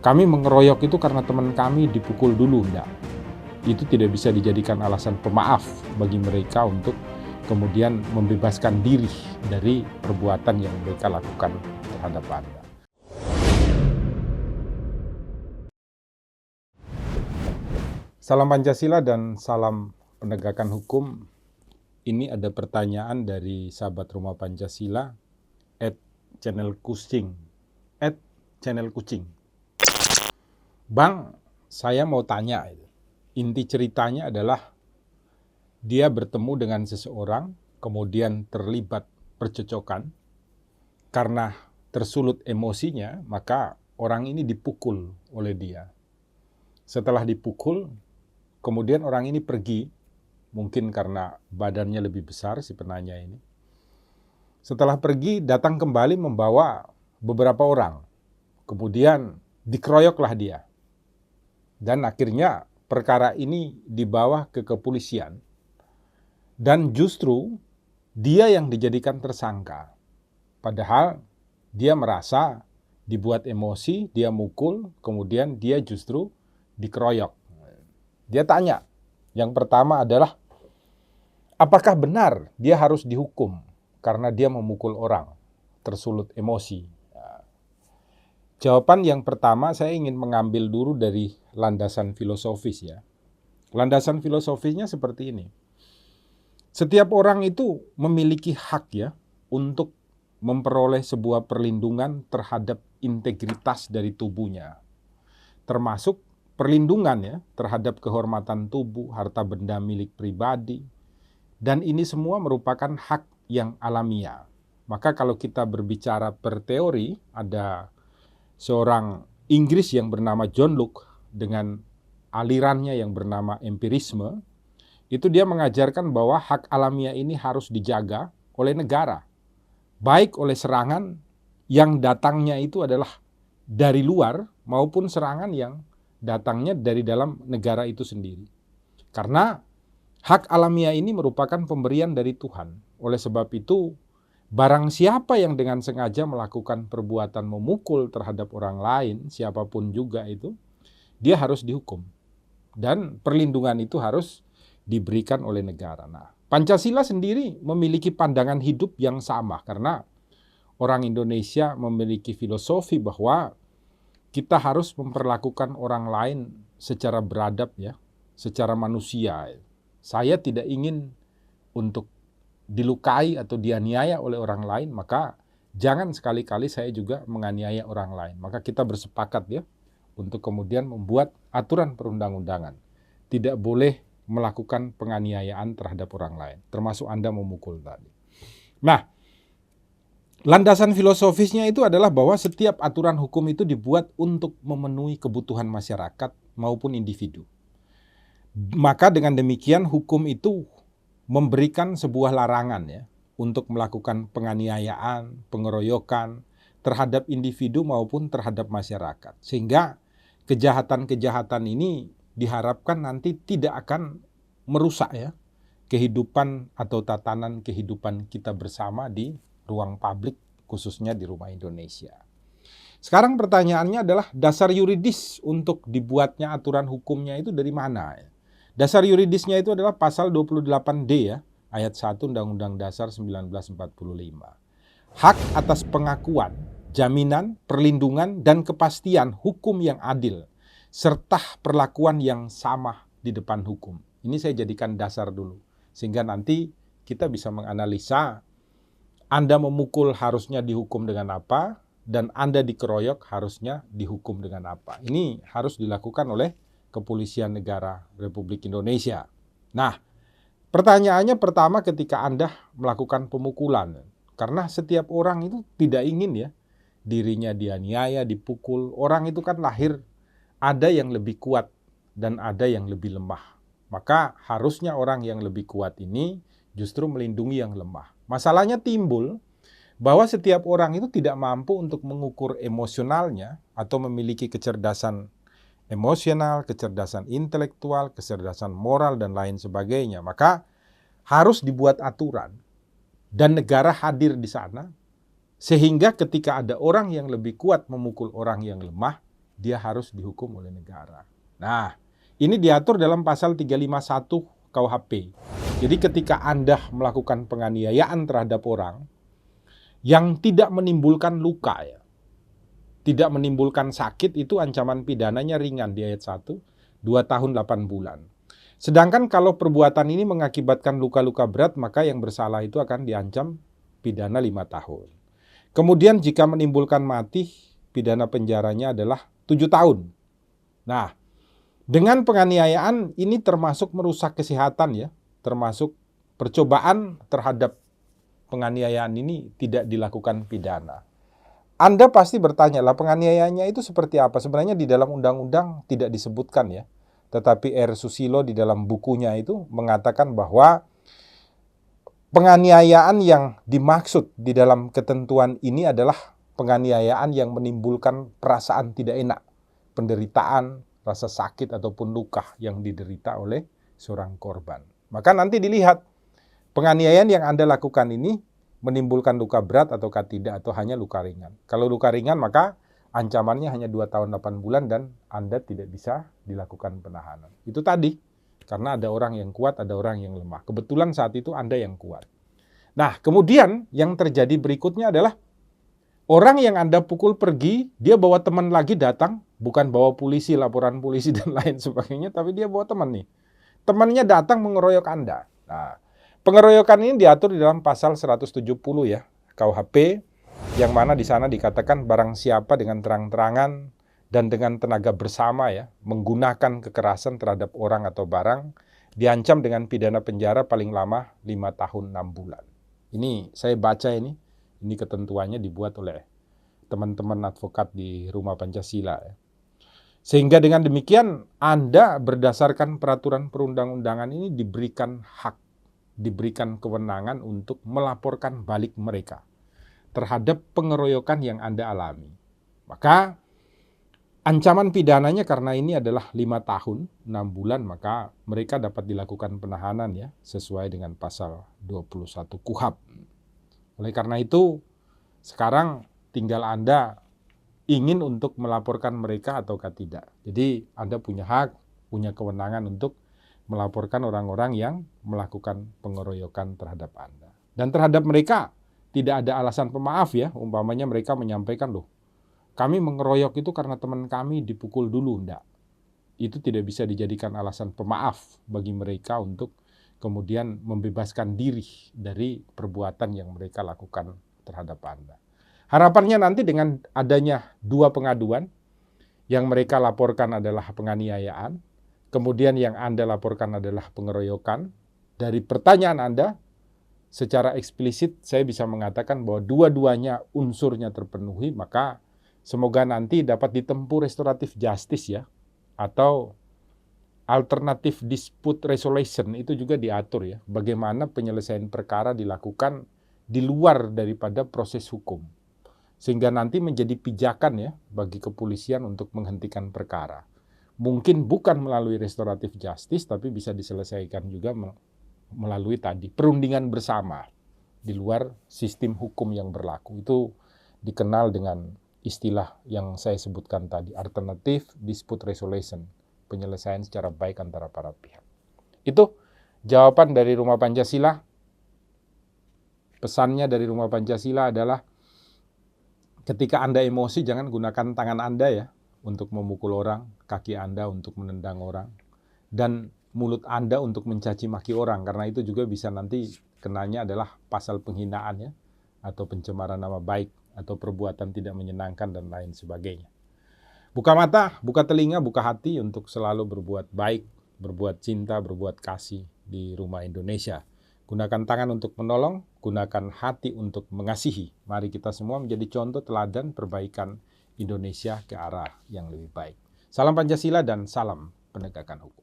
kami mengeroyok itu karena teman kami dipukul dulu, enggak. Itu tidak bisa dijadikan alasan pemaaf bagi mereka untuk kemudian membebaskan diri dari perbuatan yang mereka lakukan terhadap Anda. Salam Pancasila dan salam penegakan hukum. Ini ada pertanyaan dari sahabat Rumah Pancasila @channelkucing. @channelkucing. Bang, saya mau tanya. Inti ceritanya adalah dia bertemu dengan seseorang, kemudian terlibat percecokan. Karena tersulut emosinya, maka orang ini dipukul oleh dia. Setelah dipukul, kemudian orang ini pergi, mungkin karena badannya lebih besar si penanya ini. Setelah pergi, datang kembali membawa beberapa orang. Kemudian dikeroyoklah dia. Dan akhirnya perkara ini dibawa ke kepolisian. Dan justru dia yang dijadikan tersangka. Padahal dia merasa dibuat emosi, dia mukul, kemudian dia justru dikeroyok. Dia tanya, yang pertama adalah, apakah benar dia harus dihukum karena dia memukul orang, tersulut emosi? Jawaban yang pertama saya ingin mengambil dulu dari landasan filosofis ya. Landasan filosofisnya seperti ini. Setiap orang itu memiliki hak ya untuk memperoleh sebuah perlindungan terhadap integritas dari tubuhnya. Termasuk perlindungan ya terhadap kehormatan tubuh, harta benda milik pribadi. Dan ini semua merupakan hak yang alamiah. Maka kalau kita berbicara per teori, ada seorang Inggris yang bernama John Locke dengan alirannya yang bernama empirisme, itu dia mengajarkan bahwa hak alamiah ini harus dijaga oleh negara. Baik oleh serangan yang datangnya itu adalah dari luar maupun serangan yang datangnya dari dalam negara itu sendiri. Karena hak alamiah ini merupakan pemberian dari Tuhan. Oleh sebab itu, barang siapa yang dengan sengaja melakukan perbuatan memukul terhadap orang lain, siapapun juga itu, dia harus dihukum. Dan perlindungan itu harus diberikan oleh negara. Nah, Pancasila sendiri memiliki pandangan hidup yang sama karena orang Indonesia memiliki filosofi bahwa kita harus memperlakukan orang lain secara beradab ya, secara manusia. Saya tidak ingin untuk dilukai atau dianiaya oleh orang lain, maka jangan sekali-kali saya juga menganiaya orang lain. Maka kita bersepakat ya untuk kemudian membuat aturan perundang-undangan. Tidak boleh melakukan penganiayaan terhadap orang lain, termasuk Anda memukul tadi. Nah, landasan filosofisnya itu adalah bahwa setiap aturan hukum itu dibuat untuk memenuhi kebutuhan masyarakat maupun individu. Maka dengan demikian hukum itu memberikan sebuah larangan ya untuk melakukan penganiayaan, pengeroyokan terhadap individu maupun terhadap masyarakat. Sehingga kejahatan-kejahatan ini diharapkan nanti tidak akan merusak ya kehidupan atau tatanan kehidupan kita bersama di ruang publik, khususnya di rumah Indonesia. Sekarang pertanyaannya adalah dasar yuridis untuk dibuatnya aturan hukumnya itu dari mana ya? Dasar yuridisnya itu adalah pasal 28D ya, ayat 1 Undang-Undang Dasar 1945. Hak atas pengakuan, jaminan, perlindungan, dan kepastian hukum yang adil, serta perlakuan yang sama di depan hukum. Ini saya jadikan dasar dulu, sehingga nanti kita bisa menganalisa Anda memukul harusnya dihukum dengan apa, dan Anda dikeroyok harusnya dihukum dengan apa. Ini harus dilakukan oleh Kepolisian Negara Republik Indonesia. Nah, pertanyaannya pertama ketika Anda melakukan pemukulan, karena setiap orang itu tidak ingin ya dirinya dianiaya, dipukul. Orang itu kan lahir ada yang lebih kuat dan ada yang lebih lemah. Maka harusnya orang yang lebih kuat ini justru melindungi yang lemah. Masalahnya timbul bahwa setiap orang itu tidak mampu untuk mengukur emosionalnya atau memiliki kecerdasan emosional, kecerdasan intelektual, kecerdasan moral, dan lain sebagainya. Maka harus dibuat aturan dan negara hadir di sana sehingga ketika ada orang yang lebih kuat memukul orang yang lemah, dia harus dihukum oleh negara. Nah, ini diatur dalam pasal 351 KUHP. Jadi ketika Anda melakukan penganiayaan terhadap orang yang tidak menimbulkan luka ya, tidak menimbulkan sakit, itu ancaman pidananya ringan di ayat 1, 2 tahun 8 bulan. Sedangkan kalau perbuatan ini mengakibatkan luka-luka berat, maka yang bersalah itu akan diancam pidana 5 tahun. Kemudian jika menimbulkan mati, pidana penjaranya adalah 7 tahun. Nah, dengan penganiayaan ini termasuk merusak kesehatan ya, termasuk percobaan terhadap penganiayaan ini tidak dilakukan pidana. Anda pasti bertanya, lah penganiayaannya itu seperti apa? Sebenarnya di dalam undang-undang tidak disebutkan ya. Tetapi R. Susilo di dalam bukunya itu mengatakan bahwa penganiayaan yang dimaksud di dalam ketentuan ini adalah penganiayaan yang menimbulkan perasaan tidak enak, penderitaan, rasa sakit ataupun luka yang diderita oleh seorang korban. Maka nanti dilihat penganiayaan yang Anda lakukan ini menimbulkan luka berat ataukah tidak, atau hanya luka ringan. Kalau luka ringan maka ancamannya hanya 2 tahun 8 bulan dan Anda tidak bisa dilakukan penahanan. Itu tadi, karena ada orang yang kuat, ada orang yang lemah. Kebetulan saat itu Anda yang kuat. Nah, kemudian yang terjadi berikutnya adalah orang yang Anda pukul pergi, dia bawa teman lagi datang, bukan bawa polisi, laporan polisi dan lain sebagainya, tapi dia bawa teman nih. Temannya datang mengeroyok Anda. Nah, pengeroyokan ini diatur di dalam pasal 170 ya, KUHP, yang mana di sana dikatakan barang siapa dengan terang-terangan dan dengan tenaga bersama ya, menggunakan kekerasan terhadap orang atau barang, diancam dengan pidana penjara paling lama 5 tahun 6 bulan. Ini saya baca ini ketentuannya dibuat oleh teman-teman advokat di Rumah Pancasila ya. Sehingga dengan demikian Anda berdasarkan peraturan perundang-undangan ini diberikan hak, diberikan kewenangan untuk melaporkan balik mereka terhadap pengeroyokan yang Anda alami. Maka ancaman pidananya karena ini adalah 5 tahun 6 bulan, maka mereka dapat dilakukan penahanan ya, sesuai dengan pasal 21 KUHP. Oleh karena itu, sekarang tinggal Anda ingin untuk melaporkan mereka ataukah tidak. Jadi Anda punya hak, punya kewenangan untuk melaporkan orang-orang yang melakukan pengeroyokan terhadap Anda. Dan terhadap mereka tidak ada alasan pemaaf ya, umpamanya mereka menyampaikan, loh, kami mengeroyok itu karena teman kami dipukul dulu, enggak. Itu tidak bisa dijadikan alasan pemaaf bagi mereka untuk kemudian membebaskan diri dari perbuatan yang mereka lakukan terhadap Anda. Harapannya nanti dengan adanya 2 pengaduan, yang mereka laporkan adalah penganiayaan, kemudian yang Anda laporkan adalah pengeroyokan, dari pertanyaan Anda, secara eksplisit saya bisa mengatakan bahwa dua-duanya unsurnya terpenuhi, maka semoga nanti dapat ditempuh restoratif justice ya, atau alternative dispute resolution itu juga diatur ya, bagaimana penyelesaian perkara dilakukan di luar daripada proses hukum. Sehingga nanti menjadi pijakan ya bagi kepolisian untuk menghentikan perkara. Mungkin bukan melalui restoratif justice, tapi bisa diselesaikan juga melalui tadi perundingan bersama di luar sistem hukum yang berlaku. Itu dikenal dengan istilah yang saya sebutkan tadi, alternative dispute resolution, penyelesaian secara baik antara para pihak. Itu jawaban dari Rumah Pancasila. Pesannya dari Rumah Pancasila adalah ketika Anda emosi jangan gunakan tangan Anda ya untuk memukul orang, kaki Anda untuk menendang orang, dan mulut Anda untuk mencaci maki orang, karena itu juga bisa nanti kenanya adalah pasal penghinaan ya, atau pencemaran nama baik, atau perbuatan tidak menyenangkan dan lain sebagainya. Buka mata, buka telinga, buka hati untuk selalu berbuat baik, berbuat cinta, berbuat kasih di Rumah Indonesia. Gunakan tangan untuk menolong, gunakan hati untuk mengasihi. Mari kita semua menjadi contoh teladan perbaikan Indonesia ke arah yang lebih baik. Salam Pancasila dan salam penegakan hukum.